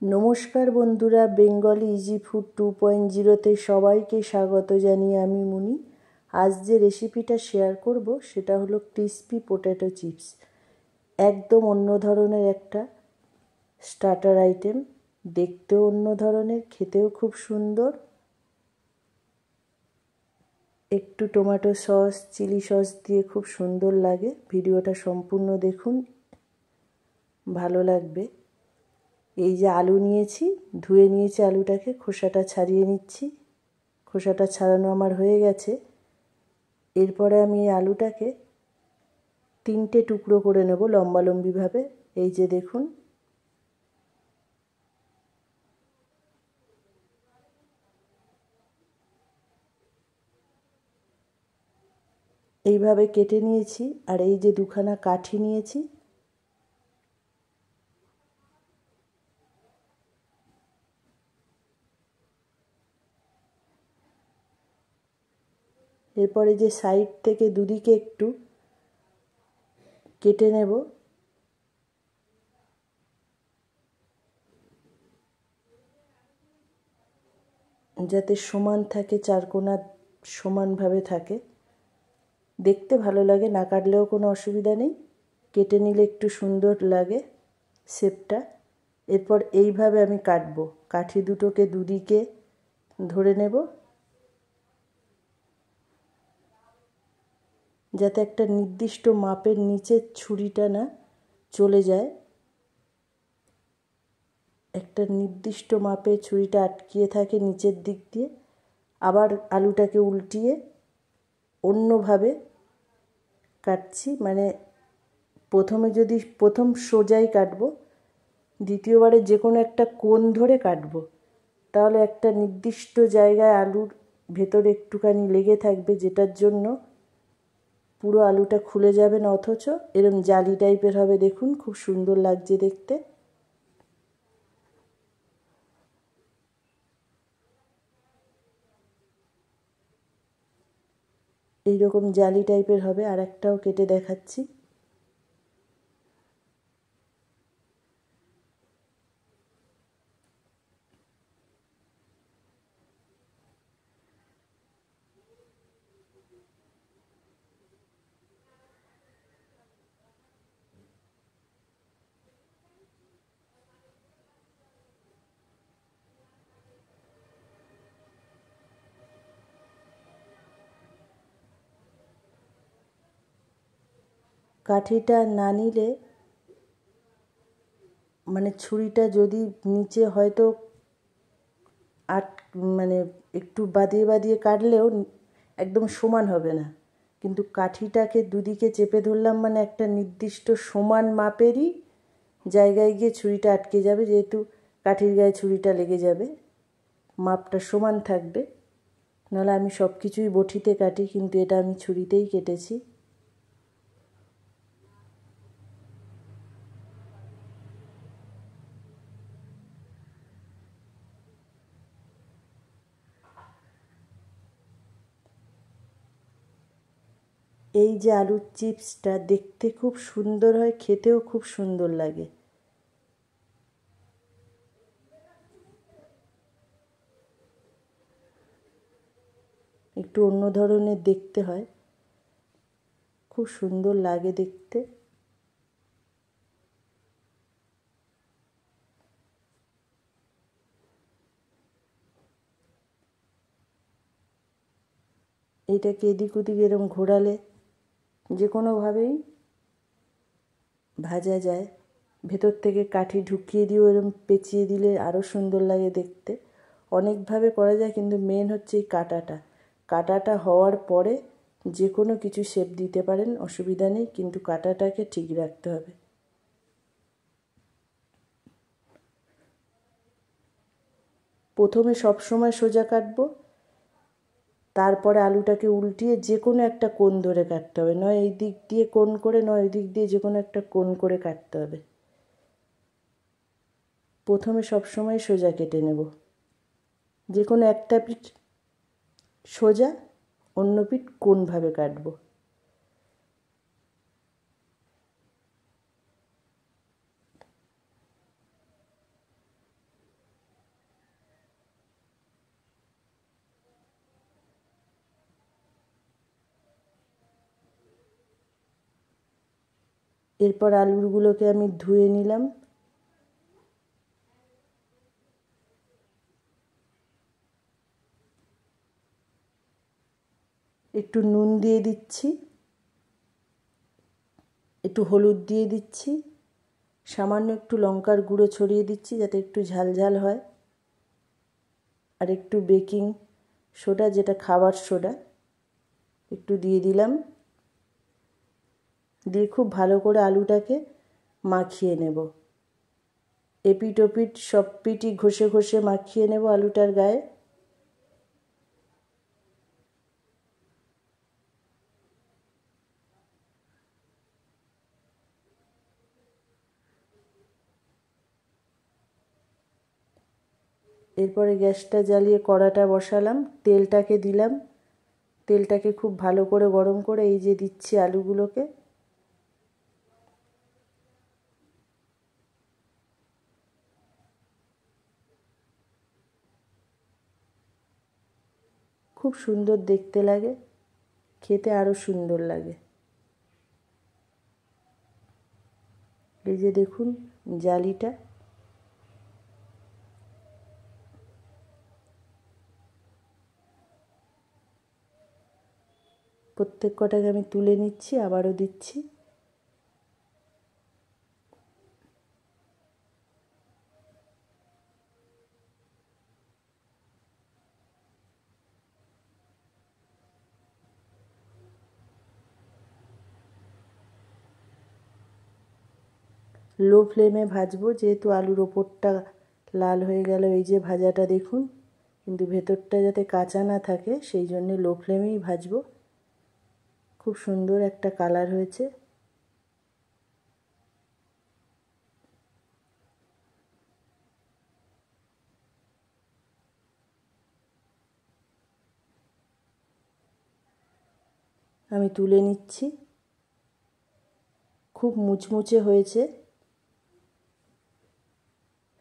নমস্কার বন্ধুরা, Bengali easy food 2.0তে সবাইকে স্বাগত জানিয়ে আমি মুনি। আজ যে রেসিপিটা শেয়ার করব সেটা হলো ক্রিসপি পোট্যাটো চিপস। একদম অন্য ধরনের একটা স্টার্টার আইটেম, দেখতেও অন্য ধরনের, খেতেও খুব সুন্দর। একটু টমেটো সস, চিলি সস দিয়ে খুব সুন্দর লাগে। ভিডিওটা সম্পূর্ণ দেখুন, ভালো লাগবে। এই যে আলু নিয়েছি, ধুয়ে নিয়েছি আলুটাকে, খোসাটা ছাড়িয়ে নিচ্ছি। খোসাটা ছাড়ানো আমার হয়ে গেছে। এরপরে আমি এই আলুটাকে 3টে টুকরো করে নেব লম্বালম্বিভাবে। এই যে দেখুন, এইভাবে কেটে নিয়েছি। আর এই যে দুখানা কাঠি নিয়েছি, এরপরে যে সাইড থেকে দুদিকে একটু কেটে নেব, যাতে সমান থাকে, চারকোনা সমানভাবে থাকে, দেখতে ভালো লাগে। না কাটলেও কোনো অসুবিধা নেই, কেটে নিলে একটু সুন্দর লাগে শেপটা। এরপর এইভাবে আমি কাটবো, কাঠি দুটোকে দুদিকে ধরে নেব, যাতে একটা নির্দিষ্ট মাপের নিচে ছুরিটা না চলে যায়। একটা নির্দিষ্ট মাপে ছুরিটা আটকিয়ে থাকে নিচের দিক দিয়ে। আবার আলুটাকে উল্টিয়ে অন্যভাবে কাটছি, মানে প্রথম সোজাই কাটবো, দ্বিতীয়বারে যে কোনো একটা কোণ ধরে কাটবো। তাহলে একটা নির্দিষ্ট জায়গায় আলুর ভেতরে একটুখানি লেগে থাকবে, যেটার জন্য পুরো আলুটা খুলে যাবে না, অথচ এরম জালি টাইপের হবে। দেখুন, খুব সুন্দর লাগছে দেখতে। এইরকম জালি টাইপের হবে। আর একটাও কেটে দেখাচ্ছি। কাঠিটা না নিলে, মানে ছুরিটা যদি নিচে হয়তো মানে একটু বাদিয়ে বাদিয়ে কাটলেও একদম সমান হবে না, কিন্তু কাঠিটাকে দুদিকে চেপে ধরলাম মানে একটা নির্দিষ্ট সমান মাপেরই জায়গায় গিয়ে ছুরিটা আটকে যাবে। যেহেতু কাঠির গায়ে ছুরিটা লেগে যাবে, মাপটা সমান থাকবে। নাহলে আমি সব কিছুই বটিতে কাটি, কিন্তু এটা আমি ছুরিতেই কেটেছি। এই যে আলুর চিপসটা দেখতে খুব সুন্দর হয়, খেতেও খুব সুন্দর লাগে। একটু অন্য ধরনের দেখতে হয়, খুব সুন্দর লাগে দেখতে। এইটাকে এদিক ওদিক এরম ঘোরালে যে কোনোভাবেই ভাজা যায়। ভেতর থেকে কাঠি ঢুকিয়ে দিয়েও এরম পেঁচিয়ে দিলে আরও সুন্দর লাগে দেখতে। অনেকভাবে করা যায়, কিন্তু মেন হচ্ছে এই কাটাটা হওয়ার পরে যে কোনো কিছু শেপ দিতে পারেন, অসুবিধা নেই, কিন্তু কাটাটাকে ঠিক রাখতে হবে। প্রথমে সবসময় সোজা কাটবো, তারপরে আলুটাকে উল্টিয়ে যে কোনো একটা কোণ ধরে কাটতে হবে। নয় এই দিক দিয়ে কোণ করে, নয় ওই দিক দিয়ে যে কোনো একটা কোণ করে কাটতে হবে। প্রথমে সবসময় সোজা কেটে নেব। যে কোনো একটা পিঠ সোজা, অন্য পিঠ কোণভাবে কাটবো। এরপর আলুগুলোকে আমি ধুয়ে নিলাম। একটু নুন দিয়ে দিচ্ছি, একটু হলুদ দিয়ে দিচ্ছি, সামান্য একটু লঙ্কার গুঁড়ো ছড়িয়ে দিচ্ছি যাতে একটু ঝাল ঝাল হয়, আর একটু বেকিং সোডা, যেটা খাবার সোডা, একটু দিয়ে দিলাম। দিয়ে খুব ভালো করে আলুটাকে মাখিয়ে নেব। এপিট ওপিট সব পিঠই ঘষে ঘষে মাখিয়ে নেব আলুটার গায়ে। এরপরে গ্যাসটা জ্বালিয়ে কড়াটা বসালাম, তেলটাকে দিলাম। তেলটাকে খুব ভালো করে গরম করে এই যে দিচ্ছি আলুগুলোকে। খুব সুন্দর দেখতে লাগে, খেতে আরও সুন্দর লাগে। এই যে দেখুন জালিটা। প্রত্যেক কটাকে আমি তুলে নিচ্ছি, আবারও দিচ্ছি। লো ফ্লেমে ভাজবো, যেহেতু আলুর ওপরটা লাল হয়ে গেল এই যে ভাজাটা দেখুন, কিন্তু ভেতরটা যাতে কাঁচা না থাকে সেই জন্যে লো ফ্লেমেই ভাজবো। খুব সুন্দর একটা কালার হয়েছে। আমি তুলে নিচ্ছি। খুব মুচমুচে হয়েছে,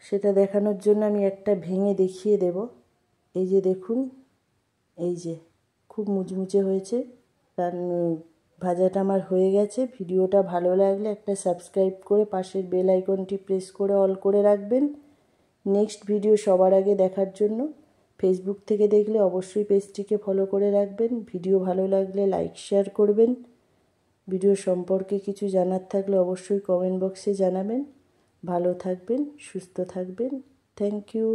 সেটা দেখানোর জন্য আমি একটা ভেঙে দেখিয়ে দেব। এই যে দেখুন, এই যে খুব মুচমুচে হয়েছে। তার ভাজাটা আমার হয়ে গেছে। ভিডিওটা ভালো লাগলে একটা সাবস্ক্রাইব করে পাশের বেল আইকনটি প্রেস করে অল করে রাখবেন নেক্সট ভিডিও সবার আগে দেখার জন্য। ফেসবুক থেকে দেখলে অবশ্যই পেজটিকে ফলো করে রাখবেন। ভিডিও ভালো লাগলে লাইক শেয়ার করবেন। ভিডিও সম্পর্কে কিছু জানার থাকলে অবশ্যই কমেন্ট বক্সে জানাবেন। ভালো থাকবেন, সুস্থ থাকবেন। Thank you.